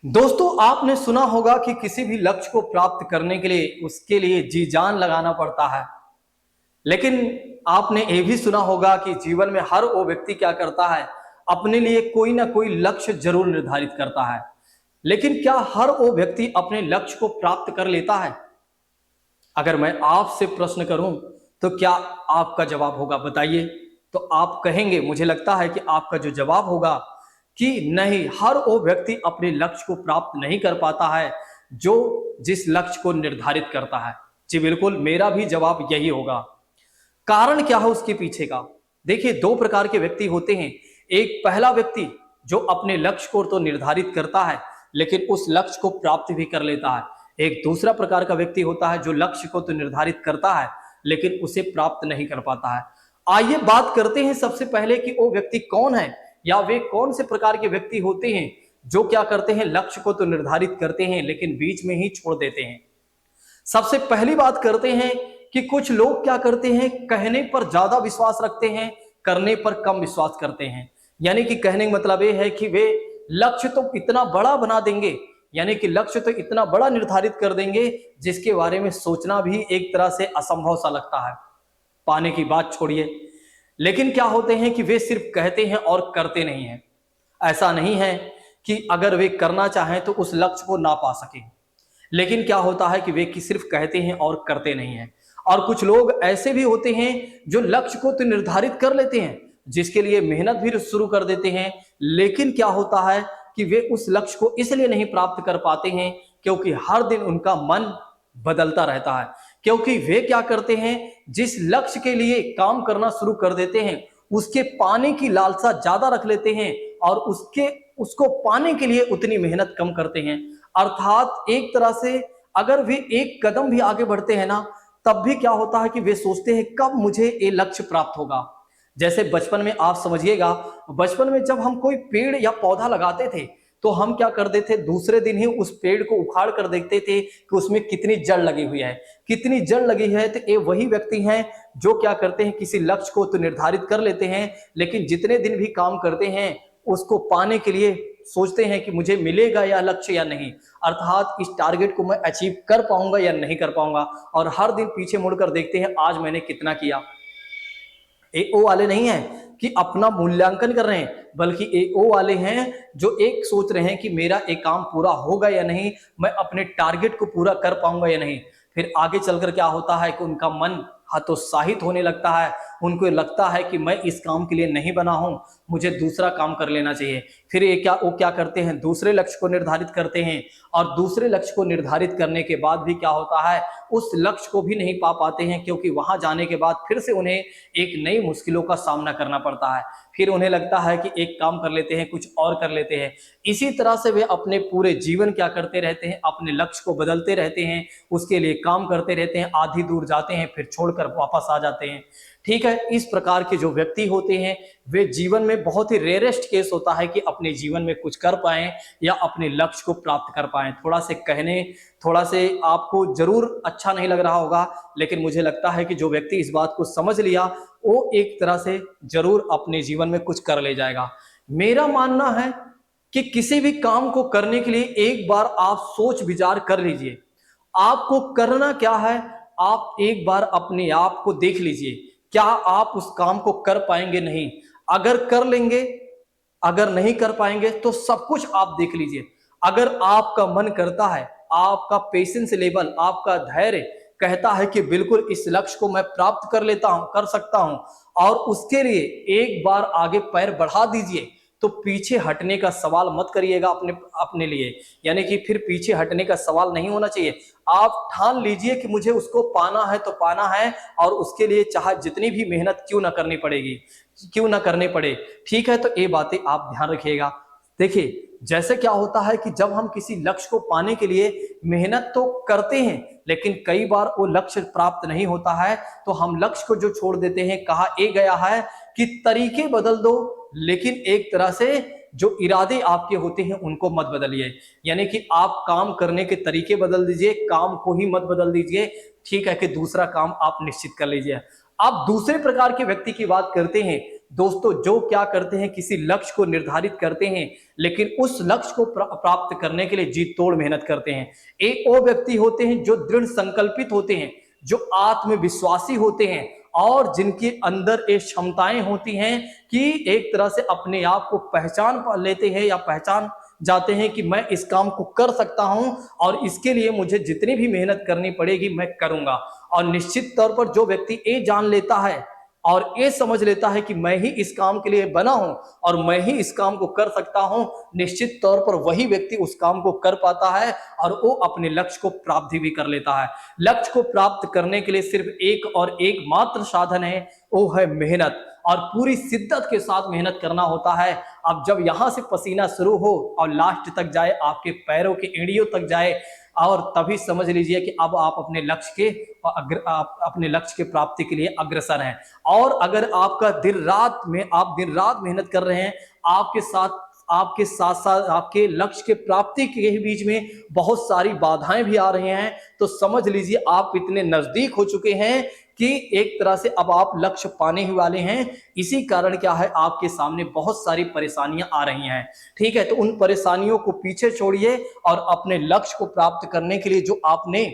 दोस्तों, आपने सुना होगा कि किसी भी लक्ष्य को प्राप्त करने के लिए उसके लिए जी जान लगाना पड़ता है। लेकिन आपने ये भी सुना होगा कि जीवन में हर वो व्यक्ति क्या करता है, अपने लिए कोई ना कोई लक्ष्य जरूर निर्धारित करता है। लेकिन क्या हर वो व्यक्ति अपने लक्ष्य को प्राप्त कर लेता है? अगर मैं आपसे प्रश्न करूं तो क्या आपका जवाब होगा, बताइए? तो आप कहेंगे, मुझे लगता है कि आपका जो जवाब होगा कि नहीं, हर वो व्यक्ति अपने लक्ष्य को प्राप्त नहीं कर पाता है जो जिस लक्ष्य को निर्धारित करता है। जी बिल्कुल, मेरा भी जवाब यही होगा। कारण क्या है उसके पीछे का? देखिए, दो प्रकार के व्यक्ति होते हैं। एक पहला व्यक्ति जो अपने लक्ष्य को तो निर्धारित करता है लेकिन उस लक्ष्य को प्राप्त भी कर लेता है। एक दूसरा प्रकार का व्यक्ति होता है जो लक्ष्य को तो निर्धारित करता है लेकिन उसे प्राप्त नहीं कर पाता है। आइए बात करते हैं सबसे पहले कि वो व्यक्ति कौन है, या वे कौन से प्रकार के व्यक्ति होते हैं जो क्या करते हैं, लक्ष्य को तो निर्धारित करते हैं लेकिन बीच में ही छोड़ देते हैं। सबसे पहली बात करते हैं कि कुछ लोग क्या करते हैं, कहने पर ज्यादा विश्वास रखते हैं, करने पर कम विश्वास करते हैं। यानी कि कहने का मतलब ये है कि वे लक्ष्य तो इतना बड़ा बना देंगे, यानी कि लक्ष्य तो इतना बड़ा निर्धारित कर देंगे जिसके बारे में सोचना भी एक तरह से असंभव सा लगता है। पाने की बात छोड़िए, लेकिन क्या होते हैं कि वे सिर्फ कहते हैं और करते नहीं हैं। ऐसा नहीं है कि अगर वे करना चाहें तो उस लक्ष्य को ना पा सकें, लेकिन क्या होता है कि वे सिर्फ कहते हैं और करते नहीं हैं। और कुछ लोग ऐसे भी होते हैं जो लक्ष्य को तो निर्धारित कर लेते हैं, जिसके लिए मेहनत भी शुरू कर देते हैं, लेकिन क्या होता है कि वे उस लक्ष्य को इसलिए नहीं प्राप्त कर पाते हैं क्योंकि हर दिन उनका मन बदलता रहता है। क्योंकि वे क्या करते हैं, जिस लक्ष्य के लिए काम करना शुरू कर देते हैं उसके पाने की लालसा ज्यादा रख लेते हैं और उसको पाने के लिए उतनी मेहनत कम करते हैं। अर्थात एक तरह से अगर वे एक कदम भी आगे बढ़ते हैं ना, तब भी क्या होता है कि वे सोचते हैं कब मुझे ये लक्ष्य प्राप्त होगा। जैसे बचपन में आप समझिएगा, बचपन में जब हम कोई पेड़ या पौधा लगाते थे तो हम क्या कर देते थे, दूसरे दिन ही उस पेड़ को उखाड़ कर देखते थे कि उसमें कितनी जड़ लगी हुई है, कितनी जड़ लगी है। तो ये वही व्यक्ति हैं जो क्या करते हैं, किसी लक्ष्य को तो निर्धारित कर लेते हैं लेकिन जितने दिन भी काम करते हैं उसको पाने के लिए सोचते हैं कि मुझे मिलेगा या लक्ष्य या नहीं, अर्थात इस टारगेट को मैं अचीव कर पाऊंगा या नहीं कर पाऊंगा। और हर दिन पीछे मुड़कर देखते हैं आज मैंने कितना किया। एओ वाले नहीं है कि अपना मूल्यांकन कर रहे हैं, बल्कि एओ वाले हैं जो एक सोच रहे हैं कि मेरा एक काम पूरा होगा या नहीं, मैं अपने टारगेट को पूरा कर पाऊंगा या नहीं। फिर आगे चलकर क्या होता है कि उनका मन हतोत्साहित होने लगता है, उनको लगता है कि मैं इस काम के लिए नहीं बना हूं, मुझे दूसरा काम कर लेना चाहिए। फिर वो क्या करते हैं, दूसरे लक्ष्य को निर्धारित करते हैं और दूसरे लक्ष्य को निर्धारित करने के बाद भी क्या होता है, उस लक्ष्य को भी नहीं पा पाते हैं क्योंकि वहां जाने के बाद फिर से उन्हें एक नई मुश्किलों का सामना करना पड़ता है। फिर उन्हें लगता है कि एक काम कर लेते हैं, कुछ और कर लेते हैं। इसी तरह से वे अपने पूरे जीवन क्या करते रहते हैं, अपने लक्ष्य को बदलते रहते हैं, उसके लिए काम करते रहते हैं, आधी दूर जाते हैं फिर छोड़कर वापस आ जाते हैं। ठीक है, इस प्रकार के जो व्यक्ति होते हैं वे जीवन में बहुत ही रेयरेस्ट केस होता है कि अपने जीवन में कुछ कर पाएं या अपने लक्ष्य को प्राप्त कर पाएं। थोड़ा से आपको जरूर अच्छा नहीं लग रहा होगा, लेकिन मुझे लगता है कि जो व्यक्ति इस बात को समझ लिया वो एक तरह से जरूर अपने जीवन में कुछ कर ले जाएगा। मेरा मानना है कि किसी भी काम को करने के लिए एक बार आप सोच विचार कर लीजिए, आपको करना क्या है। आप एक बार अपने आप को देख लीजिए, क्या आप उस काम को कर पाएंगे? नहीं, अगर कर लेंगे, अगर नहीं कर पाएंगे तो सब कुछ आप देख लीजिए। अगर आपका मन करता है, आपका पेशेंस लेवल, आपका धैर्य कहता है कि बिल्कुल इस लक्ष्य को मैं प्राप्त कर लेता हूं, कर सकता हूं, और उसके लिए एक बार आगे पैर बढ़ा दीजिए, तो पीछे हटने का सवाल मत करिएगा अपने अपने लिए। यानी कि फिर पीछे हटने का सवाल नहीं होना चाहिए। आप ठान लीजिए कि मुझे उसको पाना है तो पाना है, और उसके लिए चाहे जितनी भी मेहनत क्यों ना करनी पड़ेगी, क्यों ना करने पड़े। ठीक है, तो ये बातें आप ध्यान रखिएगा। देखिए, जैसे क्या होता है कि जब हम किसी लक्ष्य को पाने के लिए मेहनत तो करते हैं लेकिन कई बार वो लक्ष्य प्राप्त नहीं होता है, तो हम लक्ष्य को जो छोड़ देते हैं, कहा ये गया है कि तरीके बदल दो लेकिन एक तरह से जो इरादे आपके होते हैं उनको मत बदलिए। यानी कि आप काम करने के तरीके बदल दीजिए, काम को ही मत बदल दीजिए। ठीक है कि दूसरा काम आप निश्चित कर लीजिए। आप दूसरे प्रकार के व्यक्ति की बात करते हैं दोस्तों जो क्या करते हैं, किसी लक्ष्य को निर्धारित करते हैं लेकिन उस लक्ष्य को प्राप्त करने के लिए जी तोड़ मेहनत करते हैं। एक वो व्यक्ति होते हैं जो दृढ़ संकल्पित होते हैं, जो आत्मविश्वासी होते हैं और जिनके अंदर एक क्षमताएं होती हैं कि एक तरह से अपने आप को पहचान लेते हैं या पहचान जाते हैं कि मैं इस काम को कर सकता हूं और इसके लिए मुझे जितनी भी मेहनत करनी पड़ेगी मैं करूंगा। और निश्चित तौर पर जो व्यक्ति ये जान लेता है और ये समझ लेता है कि मैं ही इस काम के लिए बना हूं और मैं ही इस काम को कर सकता हूं, निश्चित तौर पर वही व्यक्ति उस काम को कर पाता है और वो अपने लक्ष्य को प्राप्त भी कर लेता है। लक्ष्य को प्राप्त करने के लिए सिर्फ एक और एक मात्र साधन है, वो है मेहनत, और पूरी शिद्दत के साथ मेहनत करना होता है। अब जब यहां से पसीना शुरू हो और लास्ट तक जाए, आपके पैरों के एड़ियों तक जाए, और तभी समझ लीजिए कि अब आप अपने लक्ष्य के प्राप्ति के लिए अग्रसर हैं। और अगर आपका दिन रात मेहनत कर रहे हैं, आपके साथ साथ आपके लक्ष्य के प्राप्ति के बीच में बहुत सारी बाधाएं भी आ रही हैं, तो समझ लीजिए आप इतने नजदीक हो चुके हैं कि एक तरह से अब आप लक्ष्य पाने ही वाले हैं। इसी कारण क्या है, आपके सामने बहुत सारी परेशानियां आ रही हैं। ठीक है, तो उन परेशानियों को पीछे छोड़िए और अपने लक्ष्य को प्राप्त करने के लिए जो आपने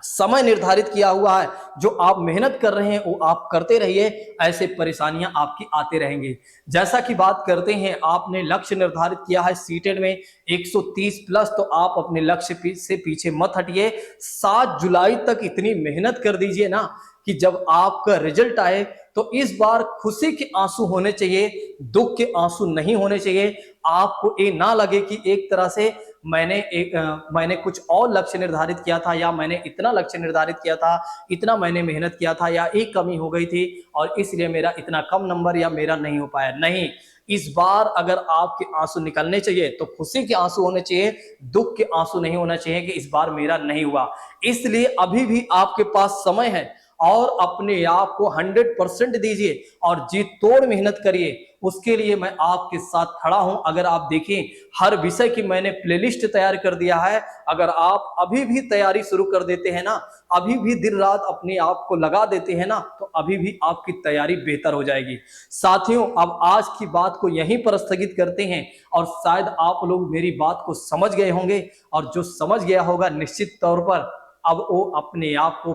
समय निर्धारित किया हुआ है, जो आप मेहनत कर रहे हैं, वो आप करते रहिए। ऐसे परेशानियां आपकी आते रहेंगी। जैसा कि बात करते हैं, आपने लक्ष्य निर्धारित किया है सीटेट में 130 प्लस, तो आप अपने लक्ष्य से पीछे मत हटिए। 7 जुलाई तक इतनी मेहनत कर दीजिए ना कि जब आपका रिजल्ट आए तो इस बार खुशी के आंसू होने चाहिए, दुख के आंसू नहीं होने चाहिए। आपको ये ना लगे कि एक तरह से मैंने कुछ और लक्ष्य निर्धारित किया था, या मैंने इतना लक्ष्य निर्धारित किया था, इतना मैंने मेहनत किया था, या एक कमी हो गई थी और इसलिए मेरा इतना कम नंबर या मेरा नहीं हो पाया। नहीं, इस बार अगर आपके आंसू निकलने चाहिए तो खुशी के आंसू होने चाहिए, दुख के आंसू नहीं होना चाहिए कि इस बार मेरा नहीं हुआ। इसलिए अभी भी आपके पास समय है और अपने आप को 100% दीजिए और जी तोड़ मेहनत करिए। उसके लिए मैं आपके साथ खड़ा हूं। अगर आप देखें, हर विषय की मैंने प्लेलिस्ट तैयार कर दिया है। अगर आप अभी भी तैयारी शुरू कर देते हैं ना, अभी भी दिन रात अपने आप को लगा देते हैं ना, तो अभी भी आपकी तैयारी बेहतर हो जाएगी। साथियों, अब आज की बात को यहीं पर स्थगित करते हैं और शायद आप लोग मेरी बात को समझ गए होंगे, और जो समझ गया होगा निश्चित तौर पर अब वो अपने आप को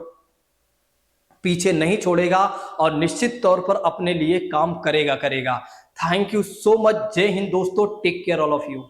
पीछे नहीं छोड़ेगा और निश्चित तौर पर अपने लिए काम करेगा। Thank you so much. जय हिंद दोस्तों, take care all of you.